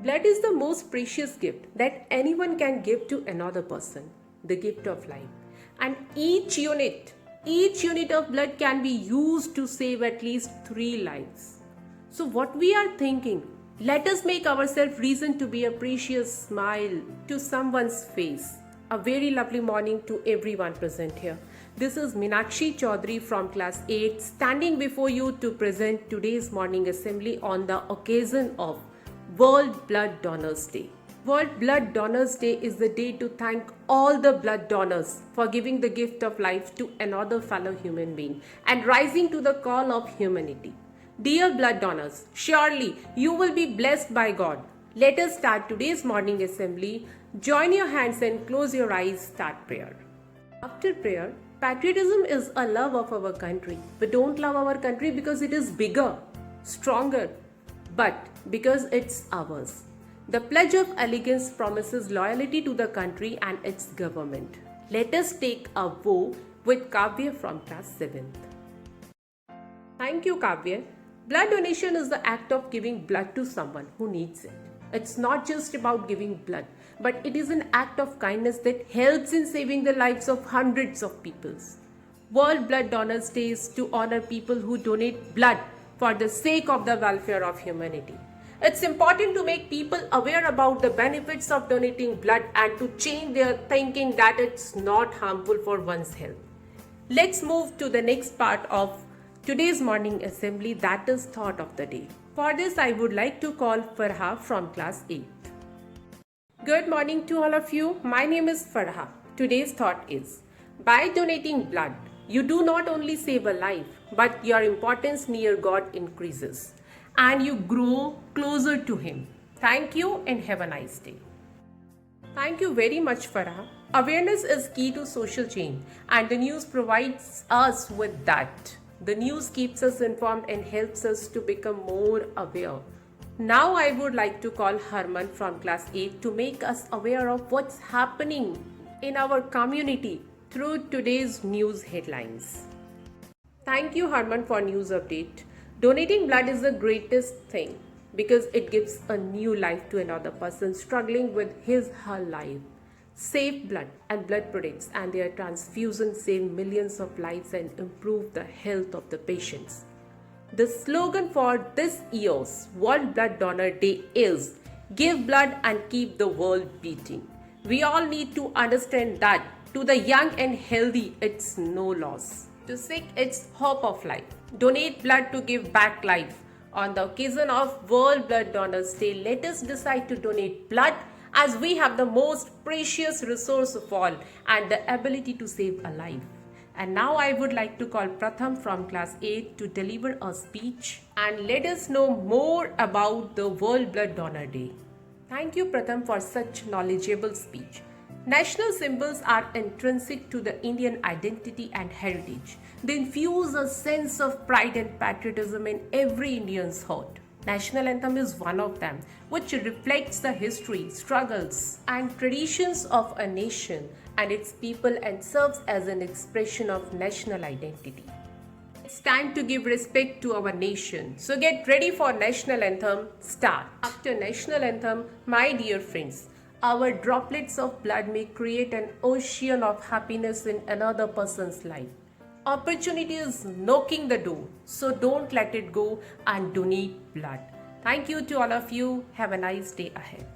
Blood is the most precious gift that anyone can give to another person, the gift of life. And each unit of blood can be used to save at least 3 lives. So what we are thinking, let us make ourselves reason to be a precious smile to someone's face. A very lovely morning to everyone present here. This is Meenakshi Chaudhary from class 8 standing before you to present today's morning assembly on the occasion of World Blood Donors Day. World Blood Donors Day is the day to thank all the blood donors for giving the gift of life to another fellow human being and rising to the call of humanity. Dear blood donors, surely you will be blessed by God. Let us start today's morning assembly. Join your hands and close your eyes. Start prayer. After prayer, patriotism is a love of our country. We don't love our country because it is bigger, stronger, but because it's ours. The Pledge of Allegiance promises loyalty to the country and its government. Let us take a vow with Kavya from class 7th. Thank you, Kavya. Blood donation is the act of giving blood to someone who needs it. It's not just about giving blood, but it is an act of kindness that helps in saving the lives of hundreds of people. World Blood Donors Day is to honor people who donate blood for the sake of the welfare of humanity. It's important to make people aware about the benefits of donating blood and to change their thinking that it's not harmful for one's health. Let's move to the next part of today's morning assembly, that is thought of the day. For this, I would like to call Farha from class 8. Good morning to all of you. My name is Farha. Today's thought is, by donating blood, you do not only save a life, but your importance near God increases and you grow closer to Him. Thank you and have a nice day. Thank you very much, Farha. Awareness is key to social change and the news provides us with that. The news keeps us informed and helps us to become more aware. Now I would like to call Harman from class 8 to make us aware of what's happening in our community through today's news headlines. Thank you, Harman, for news update. Donating blood is the greatest thing because it gives a new life to another person struggling with her life. Save blood and blood products and their transfusion save millions of lives and improve the health of the patients. The slogan for this year's World Blood Donor Day is Give Blood and Keep the World Beating. We all need to understand that to the young and healthy, it's no loss. To sick, it's hope of life. Donate blood to give back life. On the occasion of World Blood Donors Day, let us decide to donate blood as we have the most precious resource of all and the ability to save a life. And now I would like to call Pratham from class 8 to deliver a speech and let us know more about the World Blood Donor Day. Thank you, Pratham, for such knowledgeable speech. National symbols are intrinsic to the Indian identity and heritage. They infuse a sense of pride and patriotism in every Indian's heart. National anthem is one of them, which reflects the history, struggles, and traditions of a nation and its people and serves as an expression of national identity. It's time to give respect to our nation. So get ready for national anthem. Start. After national anthem, my dear friends, our droplets of blood may create an ocean of happiness in another person's life. Opportunity is knocking the door, so don't let it go and donate blood. Thank you to all of you. Have a nice day ahead.